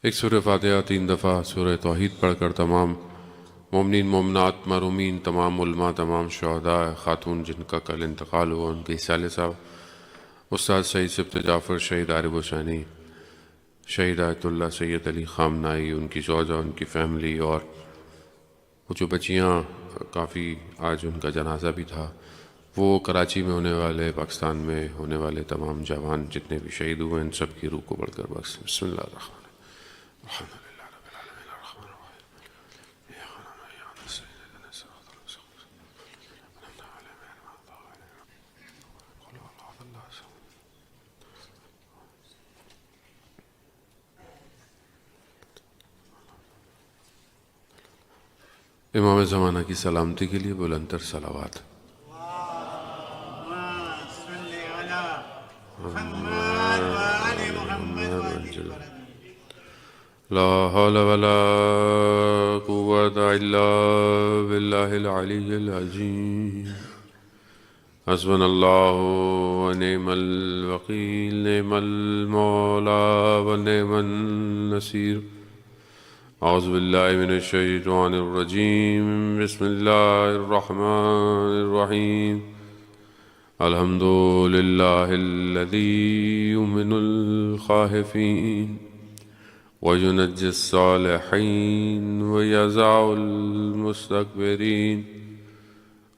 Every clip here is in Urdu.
ایک سورہ فاتحہ 3 دفعہ سورہ توحید پڑھ کر تمام مومنین مومنات معرومین تمام علماء تمام شہداء خاتون جن کا کل انتقال ہوا ان کے حصال صاحب استاد سعید سبت جعفر شہید عارف حسینی شہید آیت اللہ سید علی خامنائی ان کی زوجہ ان کی فیملی اور وہ جو بچیاں کافی آج ان کا جنازہ بھی تھا وہ کراچی میں ہونے والے پاکستان میں ہونے والے تمام جوان جتنے بھی شہید ہوئے ان سب کی روح کو بڑھ کر بخش بسم اللہ الرحمن الحمد للہ رب العالمین الرحمن الرحیم إياك نعبد وإياك نستعين اهدنا الصراط المستقيم أنعمت عليهم غير المغضوب عليهم قل هو الله أحد الله الصمد امام زمانہ کی سلامتی کے لیے بلند تر صلوات لا حول ولا قوة إلا بالله العلي العظيم حسبنا الله ونعم الوكيل نعم المولى ونعم النصير أعوذ بالله من الشيطان الرجيم بسم الله الرحمن الرحيم الحمد لله الذي يؤمن الخائفين وينجي الصالحين ويزع المستكبرين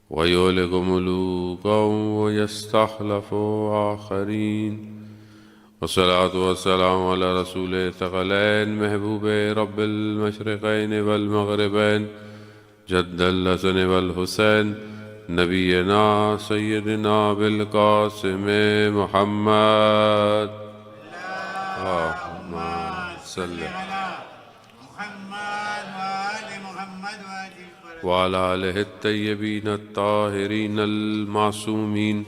ويهلك ملوكا ويستخلف آخرين والصلاة والسلام على رسول الثقلين محبوب رب المشرقين والمغربين جد الحسن والحسين نبينا سيدنا بالقاسم محمد اللهم صل وعلى آله الطيبين الطاهرين المعصومين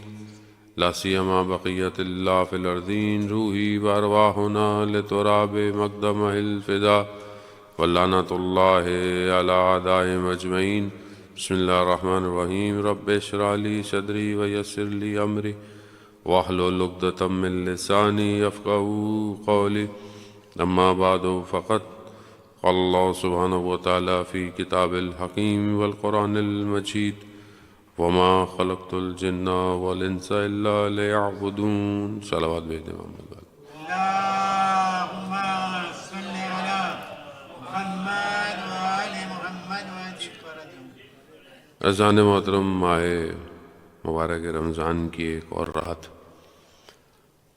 لا سيما بقية الله في الأرضين روحي وأرواحنا لتراب مقدمه الفداء ولعنة الله على أعدائهم أجمعين بسم الله الرحمن الرحيم رب اشرح لي صدري ويسر لي أمري واحلل عقدة من لساني يفقهوا قولي أما بعد فقد قال الله سبحانه وتعالى في كتاب الحكيم والقرآن المجيد وما خلقت الجن والانس الا ليعبدون صلوات بھیج دیں محمد اللهم صل على محمد وآل محمد وسلم. اذان محترم ماہ مبارک رمضان کی ایک اور رات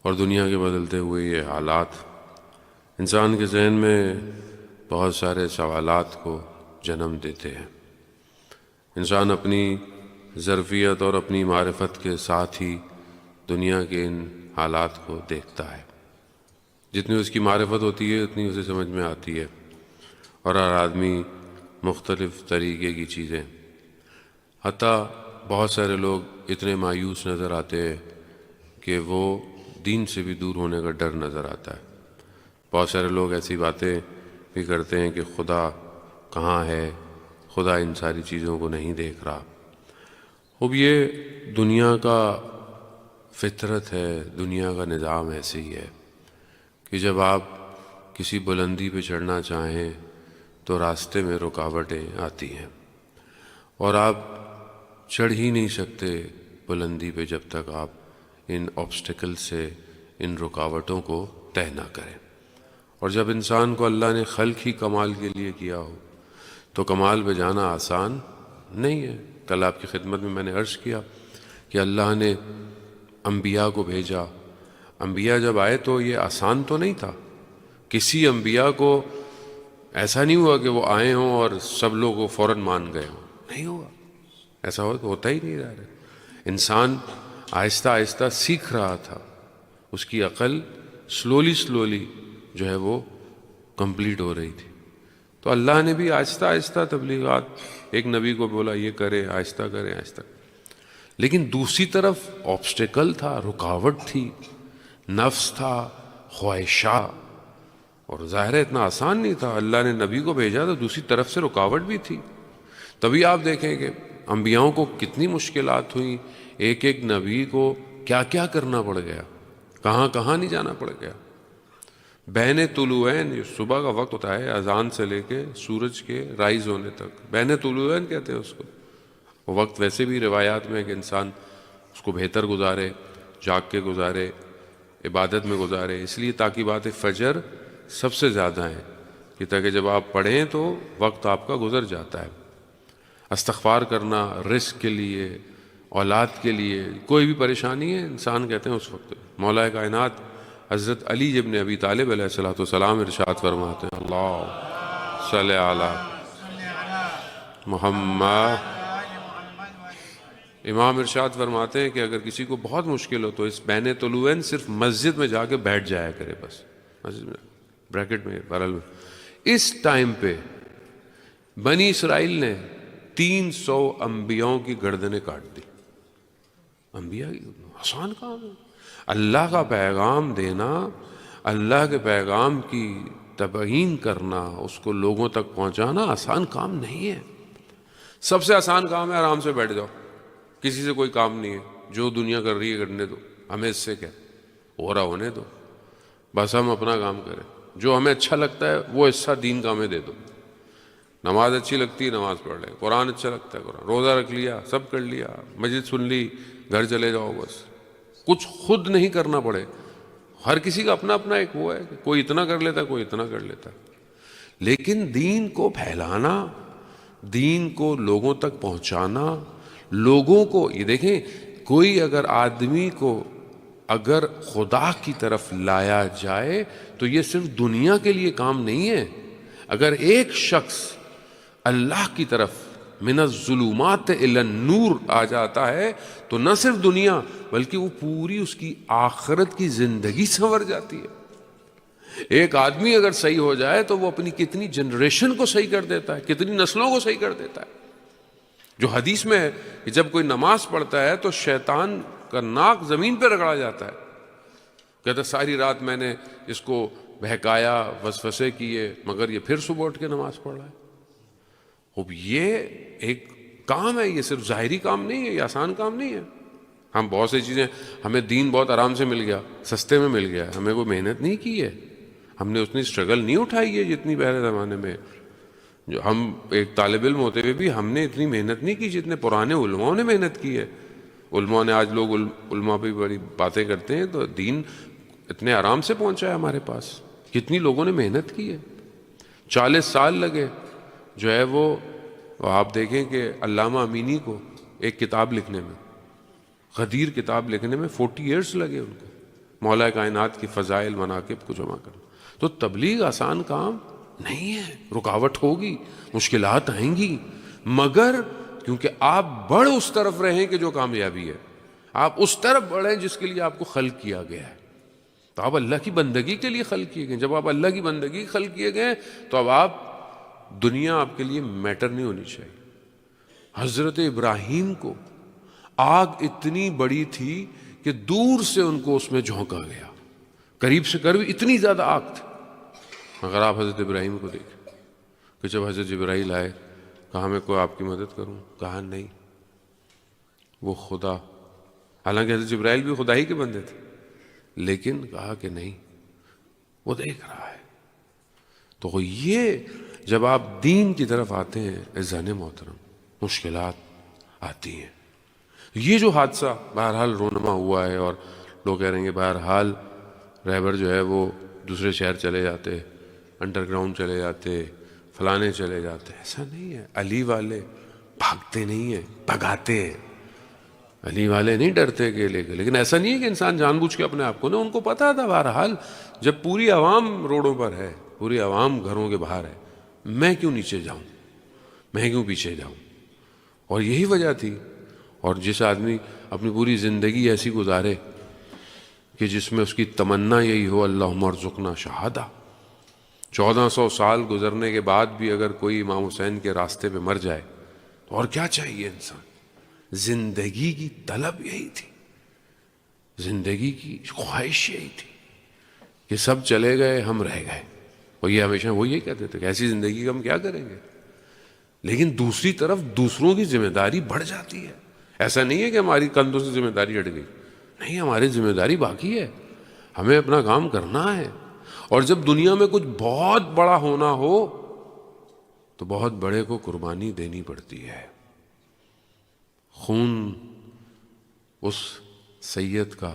اور دنیا کے بدلتے ہوئے یہ حالات انسان کے ذہن میں بہت سارے سوالات کو جنم دیتے ہیں. انسان اپنی ظرفیت اور اپنی معرفت کے ساتھ ہی دنیا کے ان حالات کو دیکھتا ہے. جتنی اس کی معرفت ہوتی ہے اتنی اسے سمجھ میں آتی ہے اور ہر آدمی مختلف طریقے کی چیزیں حتیٰ بہت سارے لوگ اتنے مایوس نظر آتے ہیں کہ وہ دین سے بھی دور ہونے کا ڈر نظر آتا ہے. بہت سارے لوگ ایسی باتیں بھی کرتے ہیں کہ خدا کہاں ہے, خدا ان ساری چیزوں کو نہیں دیکھ رہا. اب یہ دنیا کا فطرت ہے, دنیا کا نظام ایسے ہی ہے کہ جب آپ کسی بلندی پہ چڑھنا چاہیں تو راستے میں رکاوٹیں آتی ہیں اور آپ چڑھ ہی نہیں سکتے بلندی پہ جب تک آپ ان آبسٹیکل سے ان رکاوٹوں کو طے نہ کریں. اور جب انسان کو اللہ نے خلق ہی کمال کے لیے کیا ہو تو کمال پہ جانا آسان نہیں ہے. کل آپ کی خدمت میں نے عرض کیا کہ اللہ نے انبیاء کو بھیجا. انبیاء جب آئے تو یہ آسان تو نہیں تھا. کسی انبیاء کو ایسا نہیں ہوا کہ وہ آئے ہوں اور سب لوگ وہ فوراً مان گئے ہوں. نہیں ہوا, ایسا ہوتا ہی نہیں رہا. انسان آہستہ آہستہ سیکھ رہا تھا, اس کی عقل سلولی جو ہے وہ کمپلیٹ ہو رہی تھی. تو اللہ نے بھی آہستہ آہستہ تبلیغات, ایک نبی کو بولا یہ کرے, آہستہ کرے آہستہ. لیکن دوسری طرف آبسٹیکل تھا, رکاوٹ تھی, نفس تھا, خواہشات, اور ظاہر ہے اتنا آسان نہیں تھا. اللہ نے نبی کو بھیجا تو دوسری طرف سے رکاوٹ بھی تھی. تبھی آپ دیکھیں کہ انبیاؤں کو کتنی مشکلات ہوئیں, ایک ایک نبی کو کیا کیا کرنا پڑ گیا, کہاں کہاں نہیں جانا پڑ گیا. بین طلوعین، یہ صبح کا وقت ہوتا ہے اذان سے لے کے سورج کے رائز ہونے تک، بین طلوعین کہتے ہیں اس کو۔ وہ وقت ویسے بھی روایات میں ہے کہ انسان اس کو بہتر گزارے، جاگ کے گزارے، عبادت میں گزارے، اس لیے تعقیبات فجر سب سے زیادہ ہیں کہ تاکہ جب آپ پڑھیں تو وقت آپ کا گزر جاتا ہے۔ استغفار کرنا رزق کے لیے، اولاد کے لیے، کوئی بھی پریشانی ہے انسان کہتے ہیں اس وقت مولا کائنات حضرت علی ابن ابی طالب علیہ الصلوۃ والسلام ارشاد فرماتے ہیں اللہ صلی علی محمد۔ امام ارشاد فرماتے ہیں کہ اگر کسی کو بہت مشکل ہو تو اس بین طلوعین صرف مسجد میں جا کے بیٹھ جایا کرے، بس مسجد میں بریکٹ میں بہرحال میں۔ اس ٹائم پہ بنی اسرائیل نے 300 انبیاؤں کی گردنیں کاٹ دی۔ انبیاء آسان کام ہے، اللہ کا پیغام دینا، اللہ کے پیغام کی تبیین کرنا، اس کو لوگوں تک پہنچانا آسان کام نہیں ہے۔ سب سے آسان کام ہے آرام سے بیٹھ جاؤ، کسی سے کوئی کام نہیں ہے، جو دنیا کر رہی ہے کرنے دو، ہمیں اس سے کیا، ہو رہا ہونے دو، بس ہم اپنا کام کریں، جو ہمیں اچھا لگتا ہے وہ حصہ دین کا ہمیں دے دو۔ نماز اچھی لگتی ہے نماز پڑھ لے، قرآن اچھا لگتا ہے قرآن، روزہ رکھ لیا، سب کر لیا، مسجد سن لی، گھر چلے جاؤ، بس کچھ خود نہیں کرنا پڑے۔ ہر کسی کا اپنا اپنا ایک وہ ہے کہ کوئی اتنا کر لیتا ہے، کوئی اتنا کر لیتا ہے، لیکن دین کو پھیلانا، دین کو لوگوں تک پہنچانا، لوگوں کو یہ دیکھیں، کوئی اگر آدمی کو اگر خدا کی طرف لایا جائے تو یہ صرف دنیا کے لیے کام نہیں ہے۔ اگر ایک شخص اللہ کی طرف من الظلمات الی النور آ جاتا ہے تو نہ صرف دنیا بلکہ وہ پوری اس کی آخرت کی زندگی سنور جاتی ہے۔ ایک آدمی اگر صحیح ہو جائے تو وہ اپنی کتنی جنریشن کو صحیح کر دیتا ہے، کتنی نسلوں کو صحیح کر دیتا ہے۔ جو حدیث میں ہے کہ جب کوئی نماز پڑھتا ہے تو شیطان کا ناک زمین پہ رگڑا جاتا ہے، کہتا ساری رات میں نے اس کو بہکایا، وسوسے کیے، مگر یہ پھر صبح اٹھ کے نماز پڑھ رہا ہے۔ اب یہ ایک کام ہے، یہ صرف ظاہری کام نہیں ہے، یہ آسان کام نہیں ہے۔ ہم بہت سی چیزیں، ہمیں دین بہت آرام سے مل گیا، سستے میں مل گیا، ہمیں کوئی محنت نہیں کی ہے، ہم نے اتنی اسٹرگل نہیں اٹھائی ہے جتنی پہلے زمانے میں۔ جو ہم ایک طالب علم ہوتے ہوئے بھی ہم نے اتنی محنت نہیں کی جتنے پرانے علماء نے محنت کی ہے۔ علماء نے، آج لوگ علماء پہ بڑی باتیں کرتے ہیں، تو دین اتنے آرام سے پہنچا ہے ہمارے پاس، کتنی لوگوں نے محنت کی ہے۔ 40 سال لگے جو ہے وہ آپ دیکھیں کہ علامہ امینی کو ایک کتاب لکھنے میں، غدیر کتاب لکھنے میں 40 ایئرس لگے ان کو، مولا کائنات کی فضائل مناقب کو جمع کرنا۔ تو تبلیغ آسان کام نہیں ہے، رکاوٹ ہوگی، مشکلات آئیں گی، مگر کیونکہ آپ بڑھ اس طرف رہیں کہ جو کامیابی ہے، آپ اس طرف بڑھیں جس کے لیے آپ کو خلق کیا گیا ہے۔ تو آپ اللہ کی بندگی کے لیے خلق کیے گئے، جب آپ اللہ کی بندگی خلق کیے گئے تو اب آپ دنیا آپ کے لیے میٹر نہیں ہونی چاہیے۔ حضرت ابراہیم کو آگ اتنی بڑی تھی کہ دور سے ان کو اس میں جھونکا گیا، قریب سے قریب اتنی زیادہ آگ تھی۔ اگر آپ حضرت ابراہیم کو دیکھیں کہ جب حضرت جبرائیل آئے، کہا میں کوئی آپ کی مدد کروں، کہا نہیں، وہ خدا، حالانکہ حضرت جبرائیل بھی خدا ہی کے بندے تھے، لیکن کہا کہ نہیں، وہ دیکھ رہا ہے۔ تو یہ جب آپ دین کی طرف آتے ہیں عزیزان محترم، مشکلات آتی ہیں۔ یہ جو حادثہ بہرحال رونما ہوا ہے، اور لوگ کہہ رہے ہیں کہ بہرحال رہبر جو ہے وہ دوسرے شہر چلے جاتے، انڈر گراؤنڈ چلے جاتے، فلانے چلے جاتے، ایسا نہیں ہے۔ علی والے بھاگتے نہیں ہیں، بھگاتے ہیں۔ علی والے نہیں ڈرتے کہ لے کے، لیکن ایسا نہیں ہے کہ انسان جان بوجھ کے اپنے آپ کو، ان کو پتا تھا بہرحال جب پوری عوام روڈوں پر ہے، پوری عوام گھروں کے باہر ہے، میں کیوں نیچے جاؤں، میں کیوں پیچھے جاؤں، اور یہی وجہ تھی۔ اور جس آدمی اپنی پوری زندگی ایسی گزارے کہ جس میں اس کی تمنا یہی ہو اللہم ارزقنا شہادہ، 1400 سال گزرنے کے بعد بھی اگر کوئی امام حسین کے راستے پہ مر جائے تو اور کیا چاہیے انسان۔ زندگی کی طلب یہی تھی، زندگی کی خواہش یہی تھی کہ سب چلے گئے ہم رہ گئے، اور یہ ہمیشہ وہ یہی کہتے تھے کہ ایسی زندگی کا ہم کیا کریں گے۔ لیکن دوسری طرف دوسروں کی ذمہ داری بڑھ جاتی ہے۔ ایسا نہیں ہے کہ ہماری کندھوں سے ذمہ داری ہٹ گئی، نہیں، ہماری ذمہ داری باقی ہے، ہمیں اپنا کام کرنا ہے۔ اور جب دنیا میں کچھ بہت بڑا ہونا ہو تو بہت بڑے کو قربانی دینی پڑتی ہے. خون اس سید کا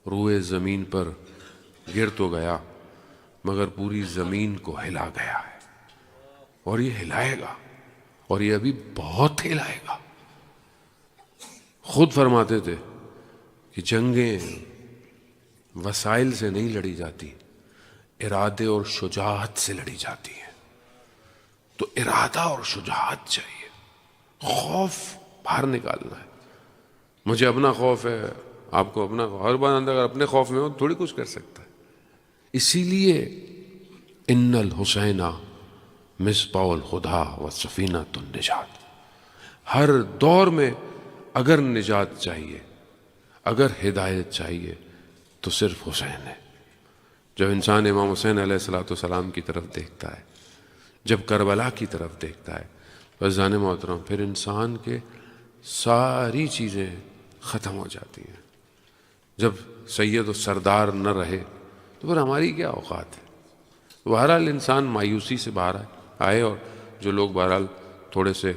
روئے زمین پر گر تو گیا مگر پوری زمین کو ہلا گیا ہے، اور یہ ہلائے گا، اور یہ ابھی بہت ہلائے گا. خود فرماتے تھے کہ جنگیں وسائل سے نہیں لڑی جاتی، ارادے اور شجاعت سے لڑی جاتی ہیں. تو ارادہ اور شجاعت چاہیے، خوف باہر نکالنا ہے. مجھے اپنا خوف ہے، آپ کو اپنا خوف. ہر بندہ اگر اپنے خوف میں ہو تھوڑی کچھ کر سکتا ہے. اسی لیے ان الحسین مصباح الخدا و سفینۃ النجات. ہر دور میں اگر نجات چاہیے، اگر ہدایت چاہیے تو صرف حسین ہے. جب انسان امام حسین علیہ السلام کی طرف دیکھتا ہے، جب کربلا کی طرف دیکھتا ہے، بس جان محترم پھر انسان کے ساری چیزیں ختم ہو جاتی ہیں. جب سید و سردار نہ رہے تو پھر ہماری کیا اوقات ہے. بہرحال انسان مایوسی سے باہر آئے، اور جو لوگ بہرحال تھوڑے سے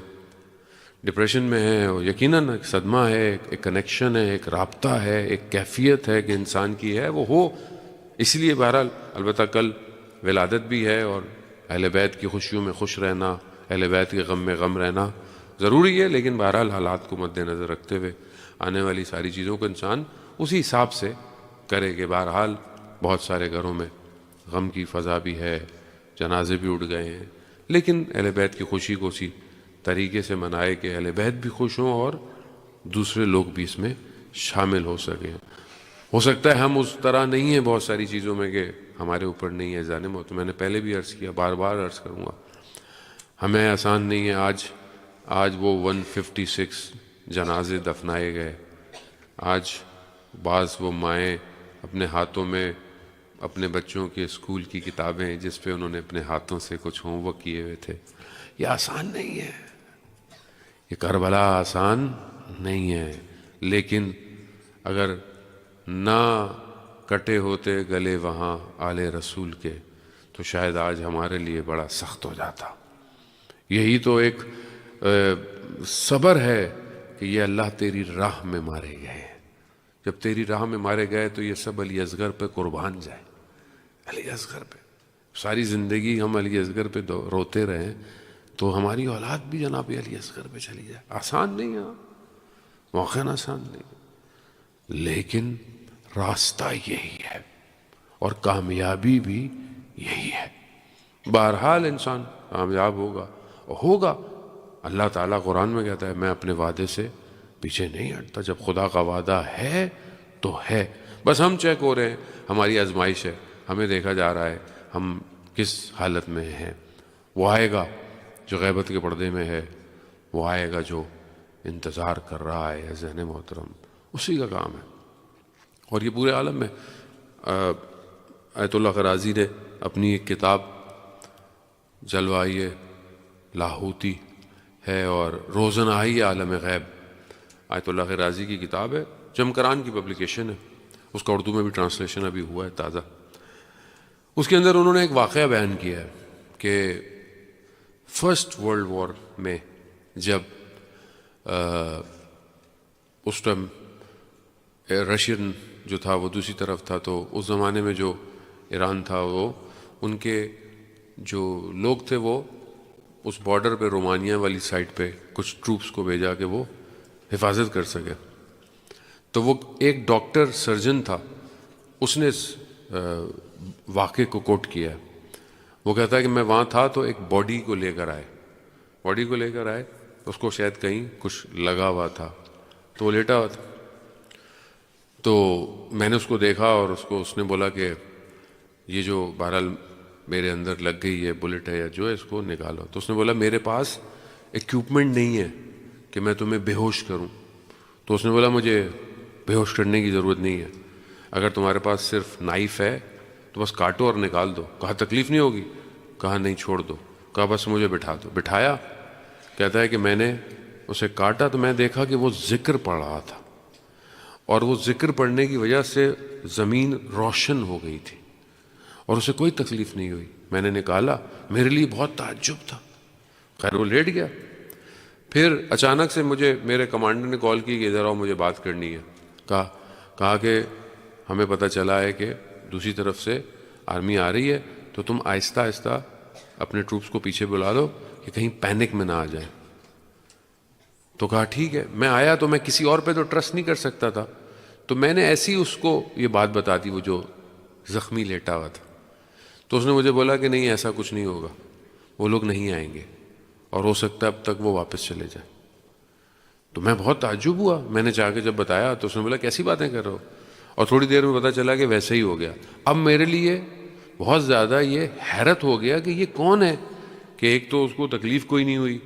ڈپریشن میں ہیں، اور یقیناً ایک صدمہ ہے، ایک کنیکشن ہے، ایک رابطہ ہے، ایک کیفیت ہے کہ انسان کی ہے، وہ ہو. اس لیے بہرحال البتہ کل ولادت بھی ہے، اور اہل بیت کی خوشیوں میں خوش رہنا، اہل بیت کے غم میں غم رہنا ضروری ہے. لیکن بہرحال حالات کو مد نظر رکھتے ہوئے آنے والی ساری چیزوں کو انسان اسی حساب سے کرے کہ بہرحال بہت سارے گھروں میں غم کی فضا بھی ہے، جنازے بھی اٹھ گئے ہیں، لیکن اہل بیت کی خوشی کو اسی طریقے سے منائے کہ اہل بیت بھی خوش ہوں اور دوسرے لوگ بھی اس میں شامل ہو سکیں. ہو سکتا ہے ہم اس طرح نہیں ہیں بہت ساری چیزوں میں کہ ہمارے اوپر نہیں ہے ظالم. تو میں نے پہلے بھی عرض کیا، بار بار عرض کروں گا، ہمیں آسان نہیں ہے. آج وہ 156 جنازے دفنائے گئے. آج بعض وہ مائیں اپنے ہاتھوں میں اپنے بچوں کے اسکول کی کتابیں جس پہ انہوں نے اپنے ہاتھوں سے کچھ ہوم ورک کیے ہوئے تھے، یہ آسان نہیں ہے. یہ کربلا آسان نہیں ہے. لیکن اگر نہ کٹے ہوتے گلے وہاں آل رسول کے تو شاید آج ہمارے لیے بڑا سخت ہو جاتا. یہی تو ایک صبر ہے کہ یہ اللہ تیری راہ میں مارے گئے. جب تیری راہ میں مارے گئے تو یہ سب علی اصغر پہ قربان جائے. علی اصغر پہ ساری زندگی ہم علی اصغر پہ روتے رہیں تو ہماری اولاد بھی جناب علی اصغر پہ چلی جائے. آسان نہیں ہے، موقع آسان نہیں، لیکن راستہ یہی ہے اور کامیابی بھی یہی ہے. بہرحال انسان کامیاب ہوگا. اللہ تعالیٰ قرآن میں کہتا ہے میں اپنے وعدے سے پیچھے نہیں ہٹتا. جب خدا کا وعدہ ہے تو ہے. بس ہم چیک ہو رہے ہیں، ہماری آزمائش ہے، ہمیں دیکھا جا رہا ہے ہم کس حالت میں ہیں. وہ آئے گا جو غیبت کے پردے میں ہے، وہ آئے گا جو انتظار کر رہا ہے. ذہن محترم اسی کا کام ہے. اور یہ پورے عالم میں آیت اللہ قرازی نے اپنی ایک کتاب جلوہ لاہوتی ہے اور روزنائی عالم غیب، آیت اللہ قرازی کی کتاب ہے، جمکران کی پبلیکیشن ہے. اس کا اردو میں بھی ٹرانسلیشن ابھی ہوا ہے تازہ. اس کے اندر انہوں نے ایک واقعہ بیان کیا ہے کہ فرسٹ ورلڈ وار میں جب اس ٹائم رشین جو تھا وہ دوسری طرف تھا، تو اس زمانے میں جو ایران تھا وہ ان کے جو لوگ تھے وہ اس بارڈر پہ رومانیہ والی سائڈ پہ کچھ ٹروپس کو بھیجا کہ وہ حفاظت کر سکے. تو وہ ایک ڈاکٹر سرجن تھا، اس نے اس واقعے کو کوٹ کیا ہے. وہ کہتا ہے کہ میں وہاں تھا تو ایک باڈی کو لے کر آئے، اس کو شاید کہیں کچھ لگا ہوا تھا تو وہ لیٹا ہوا تھا. تو میں نے اس کو دیکھا اور اس نے بولا کہ یہ جو بہرحال میرے اندر لگ گئی ہے بلٹ ہے یا جو ہے اس کو نکالو. تو اس نے بولا میرے پاس ایکوپمنٹ نہیں ہے کہ میں تمہیں بے ہوش کروں. تو اس نے بولا مجھے بے ہوش کرنے کی ضرورت نہیں ہے، اگر تمہارے پاس صرف نائف ہے تو بس کاٹو اور نکال دو. کہا تکلیف نہیں ہوگی؟ کہا نہیں چھوڑ دو. کہا بس مجھے بٹھا دو. بٹھایا. کہتا ہے کہ میں نے اسے کاٹا تو میں دیکھا کہ وہ ذکر پڑھ رہا تھا، اور وہ ذکر پڑھنے کی وجہ سے زمین روشن ہو گئی تھی، اور اسے کوئی تکلیف نہیں ہوئی. میں نے نکالا, میرے لیے بہت تعجب تھا. خیر وہ لیٹ گیا. پھر اچانک سے مجھے میرے کمانڈر نے کال کی کہ ادھر آؤ, مجھے بات کرنی ہے. کہا کہ ہمیں پتہ چلا ہے کہ دوسری طرف سے آرمی آ رہی ہے, تو تم آہستہ آہستہ اپنے ٹروپس کو پیچھے بلا دو کہ کہیں پینک میں نہ آ جائیں. تو کہا ٹھیک ہے. میں آیا تو میں کسی اور پہ تو ٹرسٹ نہیں کر سکتا تھا, تو میں نے ایسی اس کو یہ بات بتا دی, وہ جو زخمی لیٹا ہوا تھا. تو اس نے مجھے بولا کہ نہیں ایسا کچھ نہیں ہوگا, وہ لوگ نہیں آئیں گے, اور ہو سکتا ہے اب تک وہ واپس چلے جائیں. تو میں بہت تعجب ہوا. میں نے جا کے جب بتایا تو اس نے بولا کیسی باتیں کر رہے ہو, اور تھوڑی دیر میں پتہ چلا کہ ویسے ہی ہو گیا. اب میرے لیے بہت زیادہ یہ حیرت ہو گیا کہ یہ کون ہے, کہ ایک تو اس کو تکلیف کوئی نہیں ہوئی,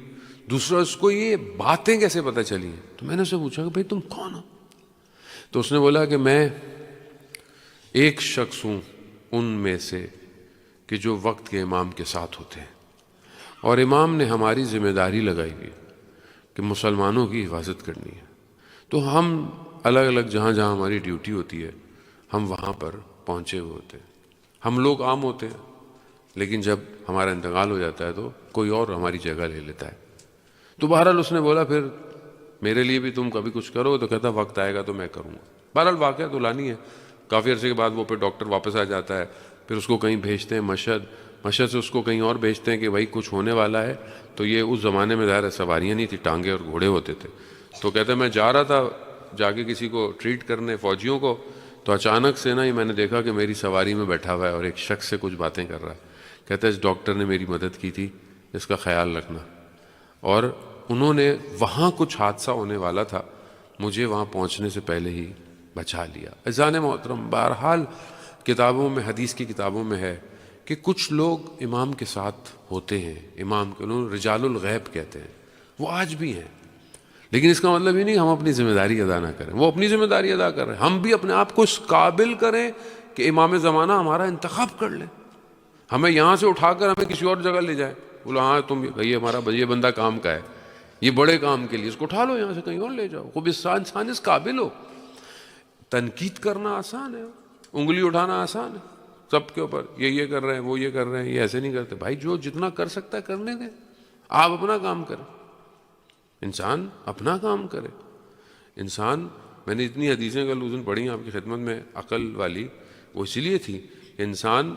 دوسرا اس کو یہ باتیں کیسے پتہ چلی ہیں. تو میں نے اسے پوچھا کہ بھائی تم کون ہو. تو اس نے بولا کہ میں ایک شخص ہوں ان میں سے کہ جو وقت کے امام کے ساتھ ہوتے ہیں, اور امام نے ہماری ذمہ داری لگائی ہوئی کہ مسلمانوں کی حفاظت کرنی ہے. تو ہم الگ الگ جہاں جہاں ہماری ڈیوٹی ہوتی ہے ہم وہاں پر پہنچے ہوئے ہوتے ہیں. ہم لوگ عام ہوتے ہیں, لیکن جب ہمارا انتقال ہو جاتا ہے تو کوئی اور ہماری جگہ لے لیتا ہے. تو بہرحال اس نے بولا پھر میرے لیے بھی تم کبھی کچھ کرو. تو کہتا وقت آئے گا تو میں کروں گا. بہرحال واقعہ تو لانی ہے. کافی عرصے کے بعد وہ پھر ڈاکٹر واپس آ جاتا ہے, پھر اس کو کہیں بھیجتے ہیں مشہد سے اس کو کہیں اور بھیجتے ہیں کہ بھائی کچھ ہونے والا ہے. تو یہ اس زمانے میں ظاہر سواریاں نہیں تھی, ٹانگے اور گھوڑے ہوتے تھے. تو کہتے ہیں میں جا رہا تھا جا کے کسی کو ٹریٹ کرنے فوجیوں کو, تو اچانک سے نا میں نے دیکھا کہ میری سواری میں بیٹھا ہوا ہے اور ایک شخص سے کچھ باتیں کر رہا ہے. کہتا ہے اس ڈاکٹر نے میری مدد کی تھی, اس کا خیال رکھنا. اور انہوں نے وہاں کچھ حادثہ ہونے والا تھا, مجھے وہاں پہنچنے سے پہلے ہی بچا لیا. عزیزان محترم, بہرحال کتابوں میں, حدیث کی کتابوں میں ہے کہ کچھ لوگ امام کے ساتھ ہوتے ہیں. امام کے انہوں رجال الغیب کہتے ہیں, وہ آج بھی ہیں. لیکن اس کا مطلب یہ نہیں ہم اپنی ذمہ داری ادا نہ کریں. وہ اپنی ذمہ داری ادا کر رہے ہیں, ہم بھی اپنے آپ کو اس قابل کریں کہ امام زمانہ ہمارا انتخاب کر لیں. ہمیں یہاں سے اٹھا کر ہمیں کسی اور جگہ لے جائے, بولو ہاں تم یہ ہمارا یہ بندہ کام کا ہے, یہ بڑے کام کے لیے, اس کو اٹھا لو یہاں سے کہیں اور لے جاؤ. خوب انسان اس قابل ہو. تنقید کرنا آسان ہے, انگلی اٹھانا آسان ہے سب کے اوپر, یہ کر رہے ہیں, وہ یہ کر رہے ہیں, یہ ایسے نہیں کرتے. بھائی جو جتنا کر سکتا ہے کرنے دیں, آپ اپنا کام کریں. انسان اپنا کام کرے. انسان, میں نے اتنی حدیثیں کل اس دن پڑھی ہیں آپ کی خدمت میں عقل والی, وہ اسی لیے تھی کہ انسان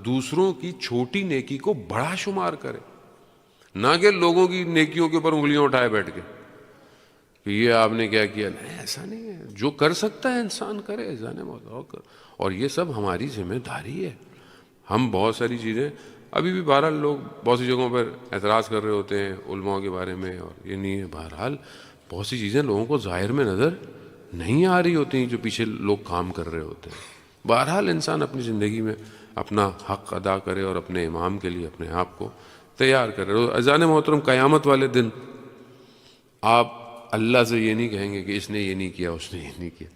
دوسروں کی چھوٹی نیکی کو بڑا شمار کرے, نہ کہ لوگوں کی نیکیوں کے اوپر انگلیاں اٹھائے بیٹھ کے کہ یہ آپ نے کیا کیا. نہیں, ایسا نہیں ہے. جو کر سکتا ہے انسان کرے, جانے موت. اور یہ سب ہماری ذمہ داری ہے. ہم بہت ساری چیزیں ابھی بھی بہرحال لوگ بہت سی جگہوں پر اعتراض کر رہے ہوتے ہیں علماء کے بارے میں, اور یہ نہیں ہے. بہرحال بہت سی چیزیں لوگوں کو ظاہر میں نظر نہیں آ رہی ہوتی ہیں جو پیچھے لوگ کام کر رہے ہوتے ہیں. بہرحال انسان اپنی زندگی میں اپنا حق ادا کرے اور اپنے امام کے لیے اپنے آپ کو تیار کرے. عزیزان محترم, قیامت والے دن آپ اللہ سے یہ نہیں کہیں گے کہ اس نے یہ نہیں کیا, اس نے یہ نہیں کیا.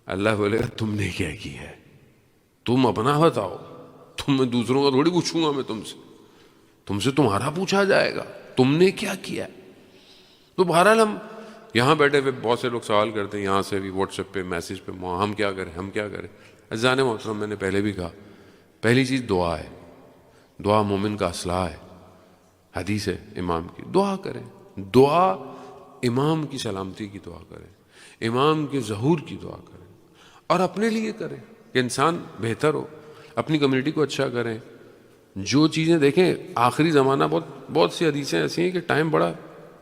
اللہ بولے گا تم نے کیا کیا ہے, تم اپنا بتاؤ. میں دوسروں کا تھوڑی پوچھوں گا, میں تم سے تمہارا پوچھا جائے گا تم نے کیا کیا. تو بہرحال ہم یہاں بیٹھے ہوئے بہت سے لوگ سوال کرتے ہیں, یہاں سے بھی واٹس ایپ پہ میسیج پہ, ہم کیا کریں. عزیزان محترم, میں نے پہلے بھی کہا, پہلی چیز دعا ہے. دعا مومن کا اسلحہ ہے. حدیث ہے امام کی, دعا کریں. دعا امام کی سلامتی کی دعا کریں, امام کے ظہور کی دعا کریں, اور اپنے لیے کریں کہ انسان بہتر ہو, اپنی کمیونٹی کو اچھا کریں. جو چیزیں دیکھیں آخری زمانہ, بہت سی حدیثیں ایسی ہیں کہ ٹائم بڑا,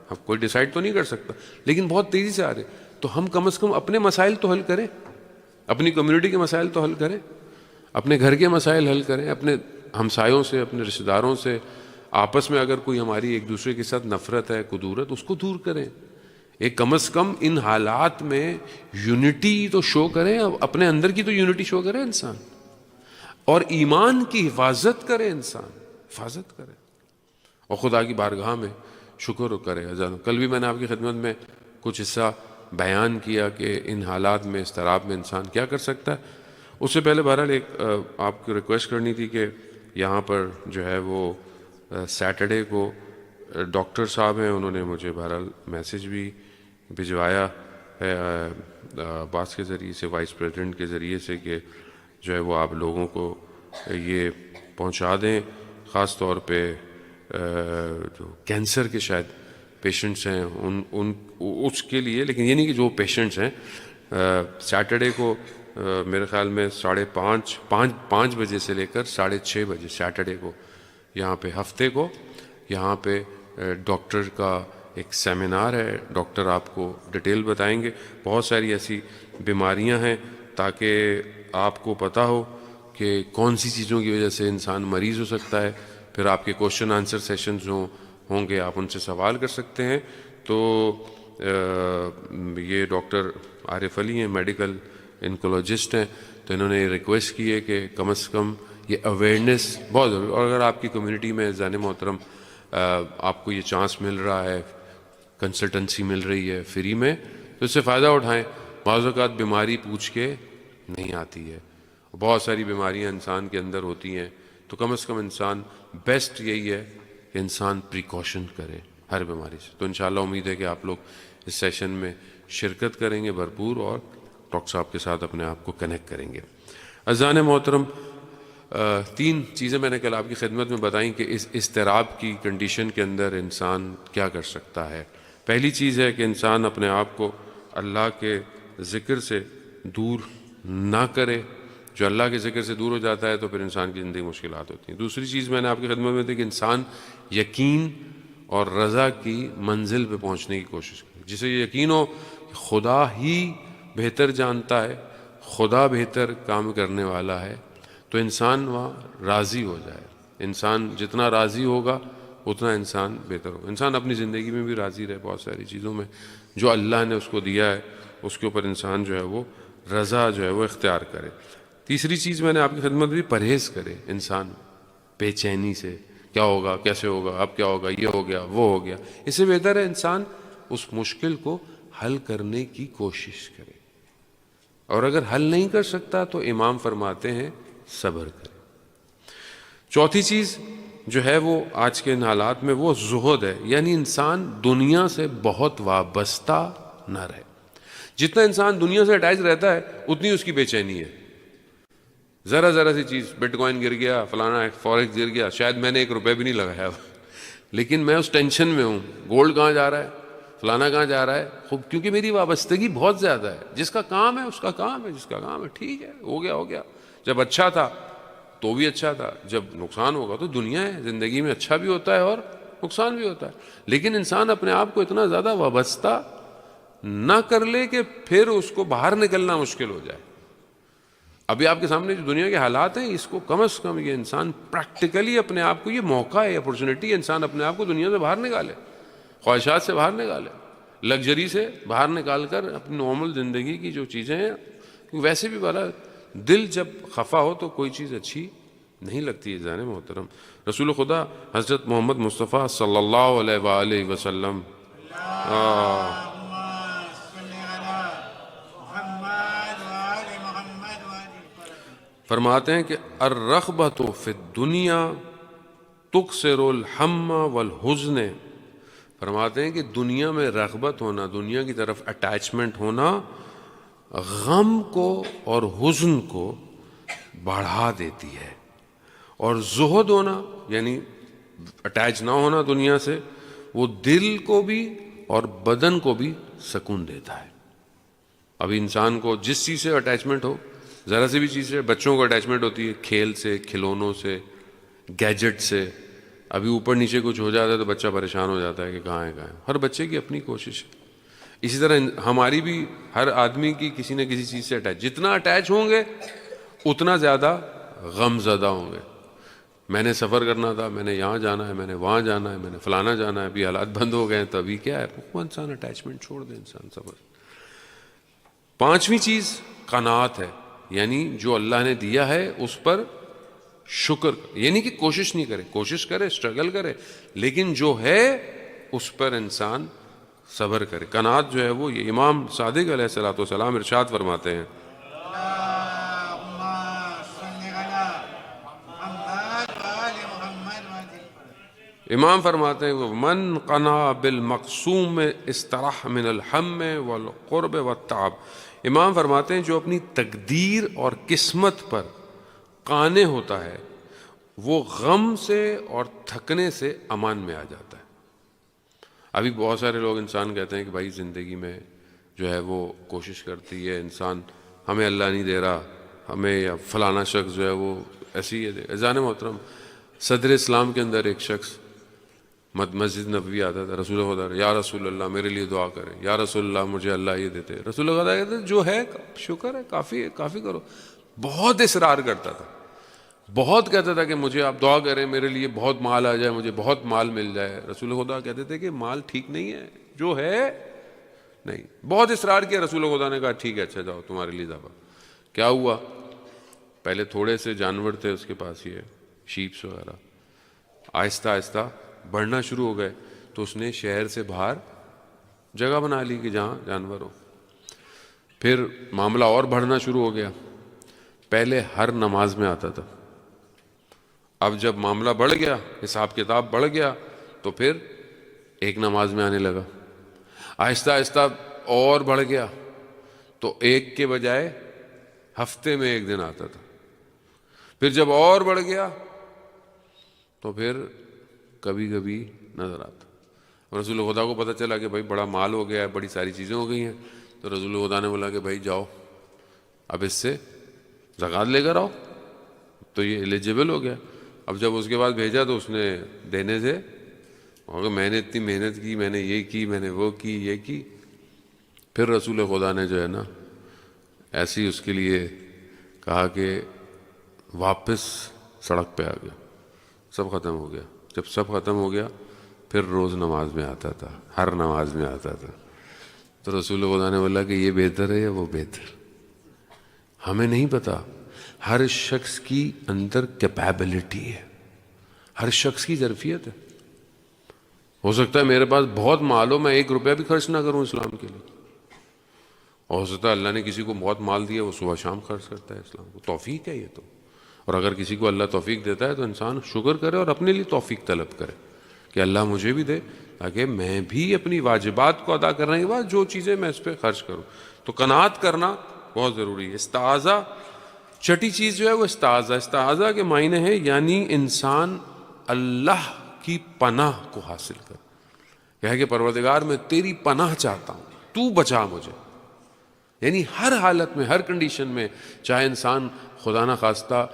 اب کوئی ڈیسائیڈ تو نہیں کر سکتا, لیکن بہت تیزی سے آ رہے. تو ہم کم از کم اپنے مسائل تو حل کریں, اپنی کمیونٹی کے مسائل تو حل کریں, اپنے گھر کے مسائل حل کریں, اپنے ہمسایوں سے, اپنے رشتہ داروں سے, آپس میں اگر کوئی ہماری ایک دوسرے کے ساتھ نفرت ہے, کدورت, اس کو دور کریں. ایک کم از کم ان حالات میں یونٹی تو شو کریں, اپنے اندر کی تو یونٹی شو کرے انسان, اور ایمان کی حفاظت کرے انسان, حفاظت کرے, اور خدا کی بارگاہ میں شکر کرے. کل بھی میں نے آپ کی خدمت میں کچھ حصہ بیان کیا کہ ان حالات میں, اضطراب میں انسان کیا کر سکتا ہے. اس سے پہلے بہرحال ایک آپ کو ریکویسٹ کرنی تھی کہ یہاں پر جو ہے وہ سیٹرڈے کو ڈاکٹر صاحب ہیں, انہوں نے مجھے بہرحال میسیج بھی بھجوایا ہے عباس کے ذریعے سے, وائس پریزیڈنٹ کے ذریعے سے, کہ جو ہے وہ آپ لوگوں کو یہ پہنچا دیں، خاص طور پہ جو کینسر کے شاید پیشنٹس ہیں ان اس کے لیے، لیکن یہ نہیں کہ جو پیشنٹس ہیں سیٹرڈے کو میرے خیال میں 5:30 بجے سے لے کر 6:30 بجے سیٹرڈے کو یہاں پہ ہفتے کو یہاں پہ ڈاکٹر کا ایک سیمینار ہے، ڈاکٹر آپ کو ڈیٹیل بتائیں گے، بہت ساری ایسی بیماریاں ہیں تاکہ آپ کو پتہ ہو کہ کون سی چیزوں کی وجہ سے انسان مریض ہو سکتا ہے، پھر آپ کے کوشچن آنسر سیشنز ہوں گے، آپ ان سے سوال کر سکتے ہیں۔ تو یہ ڈاکٹر عارف علی ہیں، میڈیکل انکولوجسٹ ہیں، تو انہوں نے ریکویسٹ کی ہے کہ کم از کم یہ اویئرنیس بہت ضروری، اور اگر آپ کی کمیونٹی میں زان محترم آپ کو یہ چانس مل رہا ہے، کنسلٹنسی مل رہی ہے فری میں، تو اس سے فائدہ اٹھائیں۔ بعض اوقات بیماری پوچھ کے نہیں آتی ہے، بہت ساری بیماریاں انسان کے اندر ہوتی ہیں، تو کم از کم انسان بیسٹ یہی ہے کہ انسان پریکاشن کرے ہر بیماری سے۔ تو انشاءاللہ امید ہے کہ آپ لوگ اس سیشن میں شرکت کریں گے بھرپور، اور ڈاکٹر صاحب کے ساتھ اپنے آپ کو کنیکٹ کریں گے۔ عزیزان محترم، 3 چیزیں میں نے کل آپ کی خدمت میں بتائیں کہ اس اضطراب کی کنڈیشن کے اندر انسان کیا کر سکتا ہے۔ پہلی چیز ہے کہ انسان اپنے آپ کو اللہ کے ذکر سے دور نہ کرے، جو اللہ کے ذکر سے دور ہو جاتا ہے تو پھر انسان کی زندگی مشکلات ہوتی ہیں۔ دوسری چیز میں نے آپ کی خدمت میں دی کہ انسان یقین اور رضا کی منزل پہ پہنچنے کی کوشش کرے، جسے یہ یقین ہو کہ خدا ہی بہتر جانتا ہے، خدا بہتر کام کرنے والا ہے، تو انسان وہاں راضی ہو جائے۔ انسان جتنا راضی ہوگا اتنا انسان بہتر ہوگا۔ انسان اپنی زندگی میں بھی راضی رہے، بہت ساری چیزوں میں جو اللہ نے اس کو دیا ہے اس کے اوپر انسان جو ہے وہ رضا جو ہے وہ اختیار کرے۔ تیسری چیز میں نے آپ کی خدمت میں پرہیز کرے، انسان بے چینی سے کیا ہوگا، کیسے ہوگا، اب کیا ہوگا، یہ ہو گیا، وہ ہو گیا، اس سے بہتر ہے انسان اس مشکل کو حل کرنے کی کوشش کرے، اور اگر حل نہیں کر سکتا تو امام فرماتے ہیں صبر کرے۔ چوتھی چیز جو ہے وہ آج کے ان حالات میں وہ زہد ہے، یعنی انسان دنیا سے بہت وابستہ نہ رہے۔ جتنا انسان دنیا سے اٹیچ رہتا ہے اتنی اس کی بے چینی ہے۔ ذرا سی چیز، بٹ کوائن گر گیا، فلانا فوریکس گر گیا، شاید میں نے 1 روپے بھی نہیں لگایا، لیکن میں اس ٹینشن میں ہوں، گولڈ کہاں جا رہا ہے، فلانا کہاں جا رہا ہے، خوب، کیونکہ میری وابستگی بہت زیادہ ہے۔ جس کا کام ہے اس کا کام ہے، جس کا کام ہے ٹھیک ہے، ہو گیا۔ جب اچھا تھا تو بھی اچھا تھا، جب نقصان ہوگا تو دنیا ہے، زندگی میں اچھا بھی ہوتا ہے اور نقصان بھی ہوتا ہے، لیکن انسان اپنے آپ کو اتنا زیادہ وابستہ نہ کر لے کہ پھر اس کو باہر نکلنا مشکل ہو جائے۔ ابھی آپ کے سامنے جو دنیا کے حالات ہیں، اس کو کم از کم یہ انسان پریکٹیکلی اپنے آپ کو، یہ موقع ہے، اپرچونٹی ہے، انسان اپنے آپ کو دنیا سے باہر نکالے، خواہشات سے باہر نکالے، لگژری سے باہر نکال کر اپنی نارمل زندگی کی جو چیزیں ہیں، ویسے بھی بڑا دل جب خفا ہو تو کوئی چیز اچھی نہیں لگتی ہے۔ جان محترم، رسول خدا حضرت محمد مصطفیٰ صلی اللہ علیہ وآلہ وسلم فرماتے ہیں کہ الرغبۃ فی الدنیا تکسر الہم والحزن، فرماتے ہیں کہ دنیا میں رغبت ہونا، دنیا کی طرف اٹیچمنٹ ہونا، غم کو اور حزن کو بڑھا دیتی ہے، اور زہد ہونا یعنی اٹیچ نہ ہونا دنیا سے، وہ دل کو بھی اور بدن کو بھی سکون دیتا ہے۔ ابھی انسان کو جس چیز سے اٹیچمنٹ ہو، ذرا سی بھی چیز سے، بچوں کو اٹیچمنٹ ہوتی ہے کھیل سے، کھلونوں سے، گیجٹ سے، ابھی اوپر نیچے کچھ ہو جاتا ہے تو بچہ پریشان ہو جاتا ہے کہ کہاں ہے۔ ہر بچے کی اپنی کوشش ہے، اسی طرح ہماری بھی، ہر آدمی کی کسی نہ کسی چیز سے اٹیچ، جتنا اٹیچ ہوں گے اتنا زیادہ غم زدہ ہوں گے۔ میں نے سفر کرنا تھا، میں نے یہاں جانا ہے، میں نے وہاں جانا ہے، میں نے فلانا جانا ہے، ابھی حالات بند ہو گئے ہیں تو ابھی کیا ہے، وہ انسان اٹیچمنٹ چھوڑ دے، انسان سفر۔ 5ویں چیز قناعت ہے، یعنی جو اللہ نے دیا ہے اس پر شکر، یعنی کہ کوشش نہیں کرے، کوشش کرے، اسٹرگل کرے، لیکن جو ہے اس پر انسان صبر کرے۔ قناعت جو ہے وہ، یہ امام صادق علیہ الصلوۃ والسلام ارشاد فرماتے ہیں، امام فرماتے ہیں من قنع بالمقسوم استراح من الہم والقرب والتعب، امام فرماتے ہیں جو اپنی تقدیر اور قسمت پر قانع ہوتا ہے وہ غم سے اور تھکنے سے امان میں آ جاتا ہے۔ ابھی بہت سارے لوگ انسان کہتے ہیں کہ بھائی زندگی میں جو ہے وہ کوشش کرتی ہے انسان، ہمیں اللہ نہیں دے رہا، ہمیں یا فلانا شخص جو ہے وہ ایسی ہے۔ اذان محترم، صدر اسلام کے اندر ایک شخص مسجد نبوی آتا تھا، رسول خدا یا رسول اللہ میرے لیے دعا کریں، یا رسول اللہ مجھے اللہ یہ دیتے۔ رسول خدا کہتے جو ہے شکر ہے، کافی ہے، کافی کرو۔ بہت اصرار کرتا تھا، بہت کہتا تھا کہ مجھے آپ دعا کریں میرے لیے بہت مال آ جائے، مجھے بہت مال مل جائے۔ رسول خدا کہتے تھے کہ مال ٹھیک نہیں ہے، جو ہے نہیں۔ بہت اصرار کیا، رسول خدا نے کہا ٹھیک ہے اچھا جاؤ تمہارے لیے دعا۔ کیا ہوا؟ پہلے تھوڑے سے جانور تھے اس کے پاس، یہ شیپس وغیرہ، آہستہ آہستہ بڑھنا شروع ہو گئے، تو اس نے شہر سے باہر جگہ بنا لی کہ جہاں جانور ہو۔ پھر معاملہ اور بڑھنا شروع ہو گیا، پہلے ہر نماز میں آتا تھا، اب جب معاملہ بڑھ گیا، حساب کتاب بڑھ گیا، تو پھر ایک نماز میں آنے لگا۔ آہستہ آہستہ اور بڑھ گیا، تو ایک کے بجائے ہفتے میں ایک دن آتا تھا۔ پھر جب اور بڑھ گیا تو پھر کبھی کبھی نظر آتا۔ رسول خدا کو پتہ چلا کہ بھائی بڑا مال ہو گیا ہے، بڑی ساری چیزیں ہو گئی ہیں، تو رسول خدا نے بولا کہ بھائی جاؤ اب اس سے زکوٰۃ لے کر آؤ، تو یہ ایلیجیبل ہو گیا۔ اب جب اس کے بعد بھیجا تو اس نے دینے سے کہ میں نے اتنی محنت کی، میں نے یہ کی، میں نے وہ کی، یہ کی۔ پھر رسول خدا نے جو ہے نا ایسی اس کے لیے کہا کہ واپس سڑک پہ آ گیا، سب ختم ہو گیا۔ جب سب ختم ہو گیا پھر روز نماز میں آتا تھا، ہر نماز میں آتا تھا۔ تو رسول خدا نے بولا کہ یہ بہتر ہے یا وہ بہتر؟ ہمیں نہیں پتا، ہر شخص کی اندر کیپیبلٹی ہے، ہر شخص کی ظرفیت ہے۔ ہو سکتا ہے میرے پاس بہت مال ہو، میں 1 روپیہ بھی خرچ نہ کروں اسلام کے لیے، اور ہو سکتا ہے اللہ نے کسی کو بہت مال دیا وہ صبح شام خرچ کرتا ہے اسلام کو۔ توفیق ہے یہ تو، اور اگر کسی کو اللہ توفیق دیتا ہے تو انسان شکر کرے اور اپنے لیے توفیق طلب کرے کہ اللہ مجھے بھی دے، تاکہ میں بھی اپنی واجبات کو ادا کرنے کے بعد جو چیزیں میں اس پہ خرچ کروں۔ تو قناعت کرنا بہت ضروری ہے۔ استعاذہ، چھٹی چیز جو ہے وہ استعاذہ۔ استعاذہ کے معنی ہے یعنی انسان اللہ کی پناہ کو حاصل کر، کہے کہ پروردگار میں تیری پناہ چاہتا ہوں، تو بچا مجھے۔ یعنی ہر حالت میں، ہر کنڈیشن میں، چاہے انسان خدا نہ خواستہ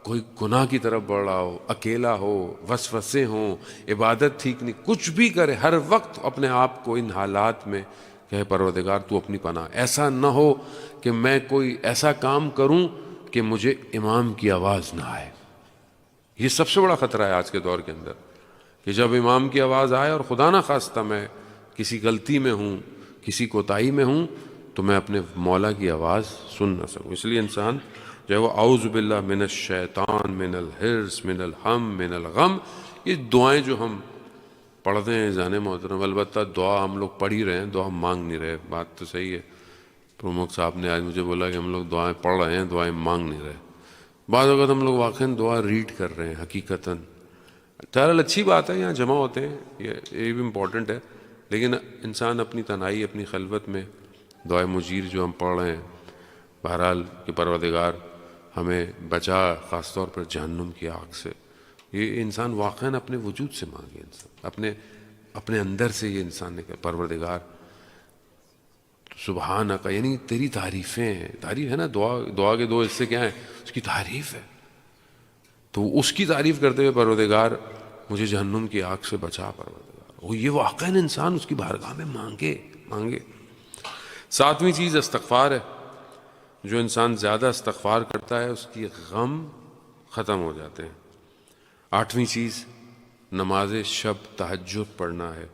کوئی گناہ کی طرف بڑھ رہا ہو، اکیلا ہو، وسوسے ہوں، عبادت ٹھیک نہیں، کچھ بھی کرے، ہر وقت اپنے آپ کو ان حالات میں کہ پروردگار تو اپنی پناہ۔ ایسا نہ ہو کہ میں کوئی ایسا کام کروں کہ مجھے امام کی آواز نہ آئے۔ یہ سب سے بڑا خطرہ ہے آج کے دور کے اندر، کہ جب امام کی آواز آئے اور خدا نہ خواستہ میں کسی غلطی میں ہوں، کسی کوتاہی میں ہوں، تو میں اپنے مولا کی آواز سن نہ سکوں۔ اس لیے انسان جو ہے وہ اعوذ باللہ من الشیطان من الحرص من الہم من الغم، یہ دعائیں جو ہم پڑھتے ہیں جانے محترم، البتہ دعا ہم لوگ پڑھ ہی رہے ہیں، دعا ہم مانگ نہیں رہے۔ بات تو صحیح ہے، پروموک صاحب نے آج مجھے بولا کہ ہم لوگ دعائیں پڑھ رہے ہیں، دعائیں مانگ نہیں رہے۔ بعض اوقات ہم لوگ واقعاً دعا ریڈ کر رہے ہیں حقیقتاً۔ بہرحال اچھی بات ہے، یہاں جمع ہوتے ہیں، یہ بھی امپورٹنٹ ہے، لیکن انسان اپنی تنہائی، اپنی خلوت میں دعائے مجیر جو ہم پڑھ رہے ہیں، بہرحال کہ پروردگار ہمیں بچا خاص طور پر جہنم کی آگ سے، یہ انسان واقعاً اپنے وجود سے مانگے، انسان اپنے اندر سے یہ انسان نے کہا پروردگار سبحانک، یعنی تیری تعریفیں ہیں۔ تعریف ہے نا، دعا کے 2 حصے کیا ہیں؟ اس کی تعریف ہے، تو اس کی تعریف کرتے ہوئے پروردگار مجھے جہنم کی آگ سے بچا پروردگار، وہ یہ واقعاً انسان اس کی بارگاہ میں مانگے۔ 7ویں چیز استغفار ہے۔ جو انسان زیادہ استغفار کرتا ہے اس کی غم ختم ہو جاتے ہیں۔ 8ویں چیز نماز شب تہجد پڑھنا ہے۔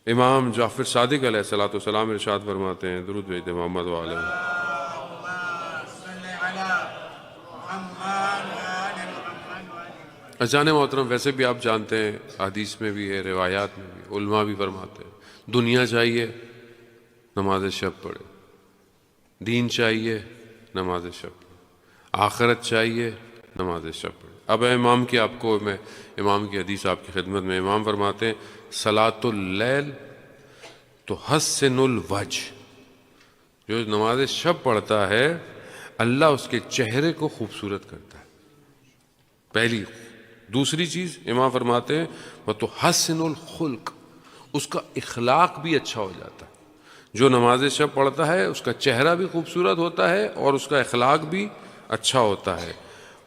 امام جعفر صادق علیہ الصلوۃ والسلام ارشاد فرماتے ہیں، درود بھیجتے محمد وعلیہ اجان محترم، ویسے بھی آپ جانتے ہیں حدیث میں بھی ہے، روایات میں بھی، علماء بھی فرماتے ہیں دنیا چاہیے نماز شب پڑھے، دین چاہیے نماز شب پڑھے، آخرت چاہیے نماز شب پڑھے۔ اب امام کی آپ کو میں امام کی حدیث آپ کی خدمت میں، امام فرماتے ہیں صلاۃ اللیل تو حسن الوجہ، جو نماز شب پڑھتا ہے اللہ اس کے چہرے کو خوبصورت کرتا ہے۔ پہلی. دوسری چیز امام فرماتے ہیں وہ تو حسن الخلق، اس کا اخلاق بھی اچھا ہو جاتا ہے. جو نماز شب پڑھتا ہے اس کا چہرہ بھی خوبصورت ہوتا ہے اور اس کا اخلاق بھی اچھا ہوتا ہے.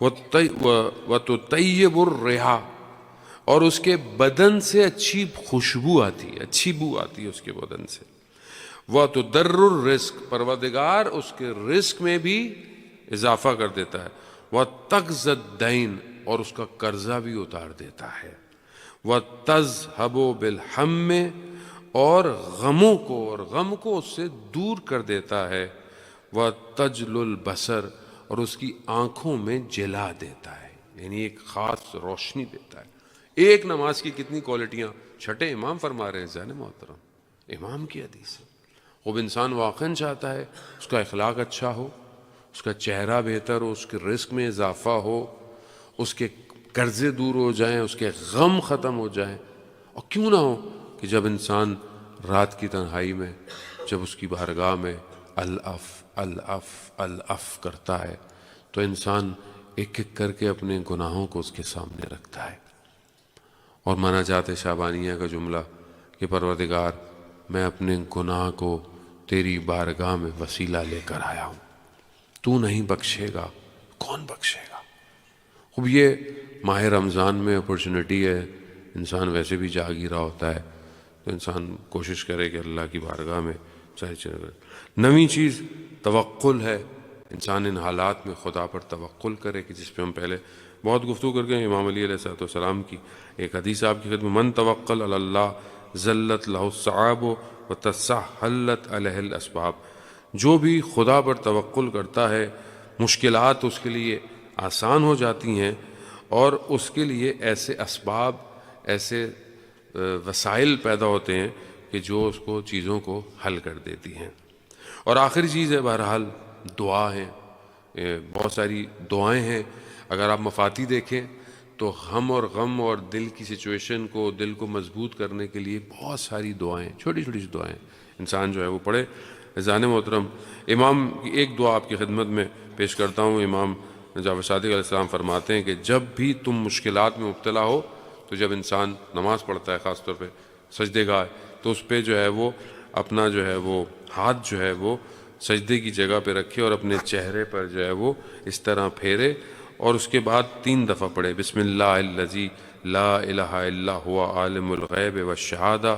وَتُطَيِّبُ الرِّحَ، اور اس کے بدن سے اچھی خوشبو آتی ہے، اچھی بو آتی ہے اس کے بدن سے. وَتُدَرُّ الرِّزْقَ، پروردگار اس کے رزق میں بھی اضافہ کر دیتا ہے. وَتَقْضِي الدَّيْنَ، اور اس کا قرضہ بھی اتار دیتا ہے. وَتَذْهَبُ بِالْحَمِّ، اور غم کو اس سے دور کر دیتا ہے. وَتَجْلُ الْبَصَرَ، اور اس کی آنکھوں میں جلا دیتا ہے، یعنی ایک خاص روشنی دیتا ہے. ایک نماز کی کتنی کوالٹیاں چھٹے امام فرما رہے ہیں. ذہن محترم، امام کی حدیث ہے. خوب انسان واقعاً چاہتا ہے اس کا اخلاق اچھا ہو، اس کا چہرہ بہتر ہو، اس کے رزق میں اضافہ ہو، اس کے قرضے دور ہو جائیں، اس کے غم ختم ہو جائیں. اور کیوں نہ ہو کہ جب انسان رات کی تنہائی میں جب اس کی بارگاہ میں الاف الاف الاف کرتا ہے تو انسان ایک ایک کر کے اپنے گناہوں کو اس کے سامنے رکھتا ہے. اور مناجات شعبانیہ کا جملہ کہ پروردگار میں اپنے گناہ کو تیری بارگاہ میں وسیلہ لے کر آیا ہوں، تو نہیں بخشے گا کون بخشے گا. خوب یہ ماہ رمضان میں اپرچونٹی ہے، انسان ویسے بھی جاگ ہی رہا ہوتا ہے تو انسان کوشش کرے کہ اللہ کی بارگاہ میں چاہے چلے. نویں چیز توکل ہے، انسان ان حالات میں خدا پر توکل کرے کہ جس پہ ہم پہلے بہت گفتگو کر گئے. امام علی علیہ السلام کی ایک حدیث آپ کی خدمت، من توکل علی اللہ ذلت لہ الصعاب وتسہلت علیہ الاسباب، جو بھی خدا پر توکل کرتا ہے مشکلات اس کے لیے آسان ہو جاتی ہیں اور اس کے لیے ایسے اسباب، ایسے وسائل پیدا ہوتے ہیں کہ جو اس کو چیزوں کو حل کر دیتی ہیں. اور آخری چیز ہے بہرحال دعا ہے. بہت ساری دعائیں ہیں. اگر آپ مفاتی دیکھیں تو ہم اور غم اور دل کی سچویشن کو، دل کو مضبوط کرنے کے لیے بہت ساری دعائیں، چھوٹی چھوٹی سی دعائیں انسان جو ہے وہ پڑھے. ذہن محترم، امام کی ایک دعا آپ کی خدمت میں پیش کرتا ہوں. امام جعفر صادق علیہ السلام فرماتے ہیں کہ جب بھی تم مشکلات میں مبتلا ہو تو جب انسان نماز پڑھتا ہے خاص طور پہ سجدے گاہ تو اس پہ جو ہے وہ اپنا جو ہے وہ ہاتھ جو ہے وہ سجدے کی جگہ پہ رکھے اور اپنے چہرے پر جو ہے وہ اس طرح پھیرے اور اس کے بعد 3 دفعہ پڑھے بسم اللہ الذی لا الہ الا هو عالم الغیب والشہادہ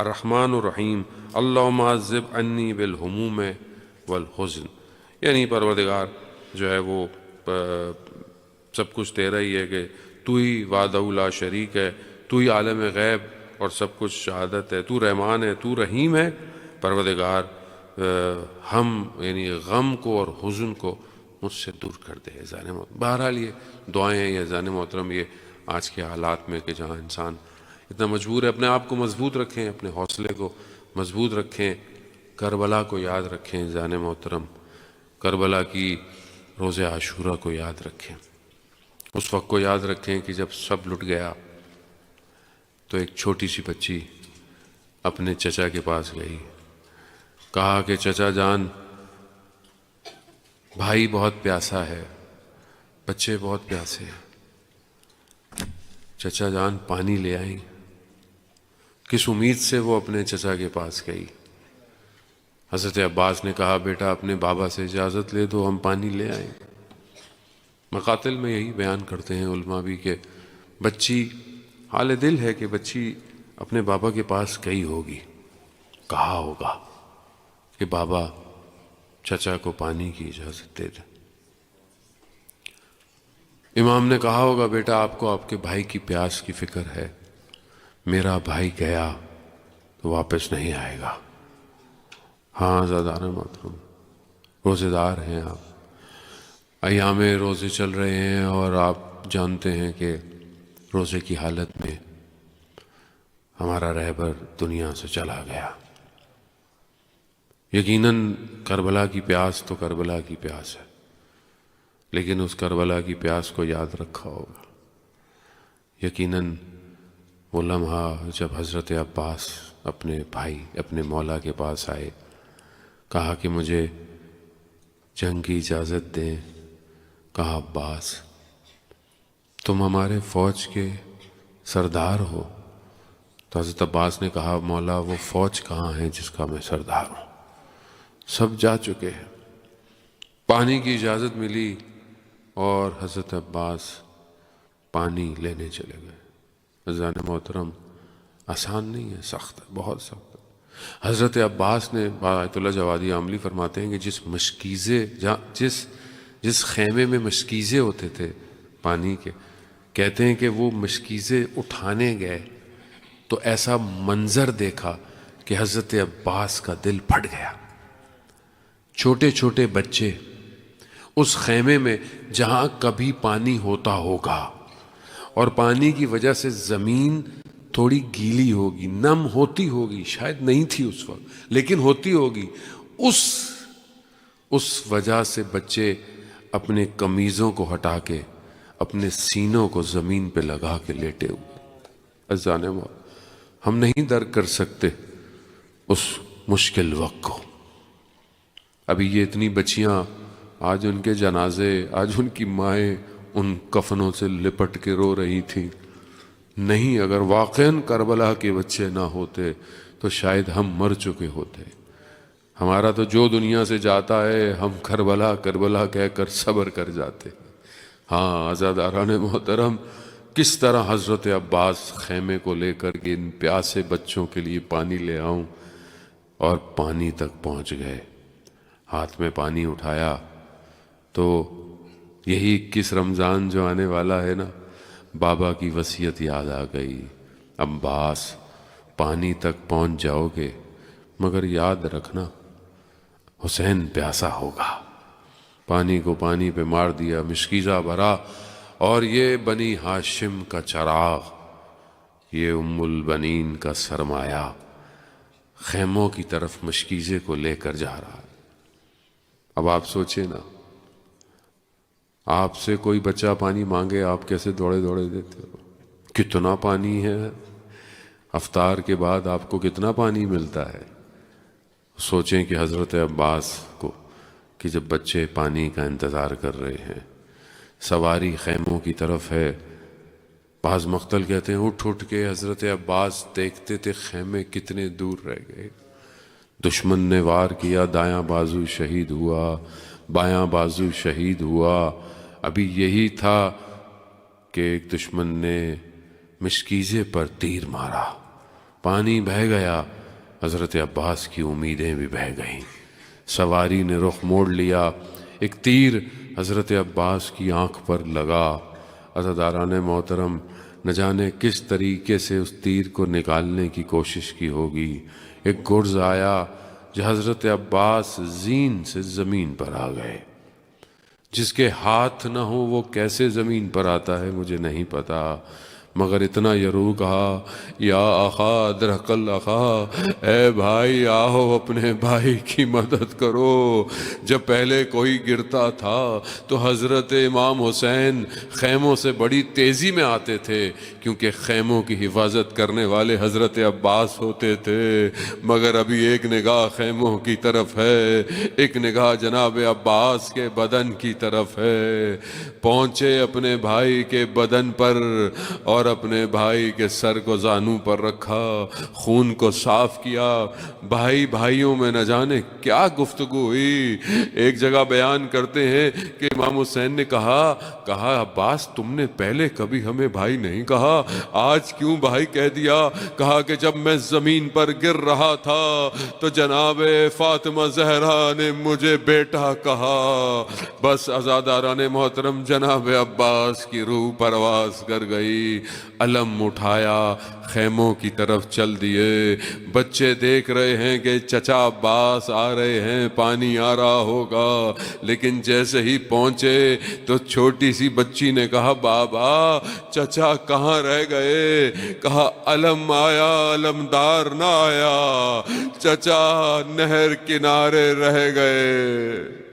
الرحمن الرحیم اللہم عذب عنی بالہموم والحزن. یعنی پروردگار جو ہے وہ سب کچھ تیرا ہی ہے کہ تو ہی وحدہ لا شریک ہے، تو ہی عالم غیب اور سب کچھ شہادت ہے، تو رحمان ہے، تو رحیم ہے. پروردگار ہم یعنی غم کو اور حزن کو مجھ سے دور کر دے. ذہن محترم، بہرحال یہ دعائیں ہیں. یہ ذہن محترم، یہ آج کے حالات میں کہ جہاں انسان اتنا مجبور ہے، اپنے آپ کو مضبوط رکھیں، اپنے حوصلے کو مضبوط رکھیں، کربلا کو یاد رکھیں. ذہن محترم، کربلا کی روز عاشورہ کو یاد رکھیں. اس وقت کو یاد رکھیں کہ جب سب لٹ گیا تو ایک چھوٹی سی بچی اپنے چچا کے پاس گئی، کہا کہ چچا جان بھائی بہت پیاسا ہے، بچے بہت پیاسے ہیں، چچا جان پانی لے آئیں. کس امید سے وہ اپنے چچا کے پاس گئی؟ حضرت عباس نے کہا بیٹا اپنے بابا سے اجازت لے دو، ہم پانی لے آئیں. مقاتل میں یہی بیان کرتے ہیں علماء بھی کہ بچی حال دل ہے کہ بچی اپنے بابا کے پاس گئی ہوگی، کہا ہوگا کہ بابا چچا کو پانی کی اجازت دے دیں. امام نے کہا ہوگا بیٹا آپ کو آپ کے بھائی کی پیاس کی فکر ہے، میرا بھائی گیا تو واپس نہیں آئے گا. ہاں زادار محترم، روزے دار ہیں آپ، ایام روزے چل رہے ہیں اور آپ جانتے ہیں کہ روزے کی حالت میں ہمارا رہبر دنیا سے چلا گیا. یقیناً کربلا کی پیاس تو کربلا کی پیاس ہے، لیکن اس کربلا کی پیاس کو یاد رکھا ہوگا. یقیناً وہ لمحہ جب حضرت عباس اپنے بھائی اپنے مولا کے پاس آئے، کہا کہ مجھے جنگ کی اجازت دیں. کہا عباس تم ہمارے فوج کے سردار ہو۔ تو حضرت عباس نے کہا مولا وہ فوج کہاں ہے جس کا میں سردار ہوں، سب جا چکے ہیں۔ پانی کی اجازت ملی اور حضرت عباس پانی لینے چلے گئے۔ عزیزان محترم، آسان نہیں ہے، سخت ہے، بہت سخت ہے۔ حضرت عباس نے، آیت اللہ جوادی عاملی فرماتے ہیں کہ جس خیمے میں مشکیزے ہوتے تھے پانی کے، کہتے ہیں کہ وہ مشکیزے اٹھانے گئے تو ایسا منظر دیکھا کہ حضرت عباس کا دل پھٹ گیا۔ چھوٹے چھوٹے بچے اس خیمے میں جہاں کبھی پانی ہوتا ہوگا، اور پانی کی وجہ سے زمین تھوڑی گیلی ہوگی، نم ہوتی ہوگی، شاید نہیں تھی اس وقت لیکن ہوتی ہوگی، اس وجہ سے بچے اپنے قمیضوں کو ہٹا کے اپنے سینوں کو زمین پہ لگا کے لیٹے ہوئے۔ عزیزان محترم، ہم نہیں درک کر سکتے اس مشکل وقت کو۔ ابھی یہ اتنی بچیاں، آج ان کے جنازے، آج ان کی مائیں ان کفنوں سے لپٹ کے رو رہی تھی۔ نہیں، اگر واقعاً کربلا کے بچے نہ ہوتے تو شاید ہم مر چکے ہوتے۔ ہمارا تو جو دنیا سے جاتا ہے ہم کربلا کربلا کہہ کر صبر کر جاتے۔ ہاں عزاداران محترم، کس طرح حضرت عباس خیمے کو لے کر کے ان پیاسے بچوں کے لیے پانی لے آؤں، اور پانی تک پہنچ گئے۔ ہاتھ میں پانی اٹھایا تو یہی 21 رمضان جو آنے والا ہے نا، بابا کی وصیت یاد آ گئی، عباس پانی تک پہنچ جاؤ گے مگر یاد رکھنا حسین پیاسا ہوگا۔ پانی کو پانی پہ مار دیا، مشکیزہ بھرا، اور یہ بنی ہاشم کا چراغ، یہ ام البنین کا سرمایہ خیموں کی طرف مشکیزے کو لے کر جا رہا ہے۔ اب آپ سوچیں نا، آپ سے کوئی بچہ پانی مانگے آپ کیسے دوڑے دوڑے دیتے ہو؟ کتنا پانی ہے، افطار کے بعد آپ کو کتنا پانی ملتا ہے۔ سوچیں کہ حضرت عباس کو، کہ جب بچے پانی کا انتظار کر رہے ہیں، سواری خیموں کی طرف ہے، بعض مقتل کہتے ہیں اٹھ اٹھ کے حضرت عباس دیکھتے تھے خیمے کتنے دور رہ گئے۔ دشمن نے وار کیا، دایاں بازو شہید ہوا، بایاں بازو شہید ہوا۔ ابھی یہی تھا کہ ایک دشمن نے مشکیزے پر تیر مارا، پانی بہہ گیا، حضرت عباس کی امیدیں بھی بہہ گئیں۔ سواری نے رخ موڑ لیا، ایک تیر حضرت عباس کی آنکھ پر لگا۔ عزاداران محترم، نہ جانے کس طریقے سے اس تیر کو نکالنے کی کوشش کی ہوگی۔ ایک گرز آیا جو حضرت عباس زین سے زمین پر آ گئے۔ جس کے ہاتھ نہ ہو وہ کیسے زمین پر آتا ہے مجھے نہیں پتا، مگر اتنا ضرور کہا یا آخا ادرک الاخا، اے بھائی آؤ اپنے بھائی کی مدد کرو۔ جب پہلے کوئی گرتا تھا تو حضرت امام حسین خیموں سے بڑی تیزی میں آتے تھے، کیونکہ خیموں کی حفاظت کرنے والے حضرت عباس ہوتے تھے۔ مگر ابھی ایک نگاہ خیموں کی طرف ہے، ایک نگاہ جناب عباس کے بدن کی طرف ہے۔ پہنچے اپنے بھائی کے بدن پر اور اپنے بھائی کے سر کو زانوں پر رکھا، خون کو صاف کیا۔ بھائی بھائیوں میں نہ جانے کیا گفتگو ہوئی۔ ایک جگہ بیان کرتے ہیں کہ امام حسین نے کہا عباس تم نے پہلے کبھی ہمیں بھائی نہیں کہا، آج کیوں بھائی کہہ دیا؟ کہا کہ جب میں زمین پر گر رہا تھا تو جناب فاطمہ زہرا نے مجھے بیٹا کہا۔ بس عزاداران محترم، جناب عباس کی روح پرواز کر گئی۔ علم اٹھایا، خیموں کی طرف چل دیے۔ بچے دیکھ رہے ہیں کہ چچا عباس آ رہے ہیں، پانی آ رہا ہوگا، لیکن جیسے ہی پہنچے تو چھوٹی سی بچی نے کہا بابا چچا کہاں رہ گئے؟ کہا علم آیا، علمدار نہ آیا، چچا نہر کنارے رہ گئے۔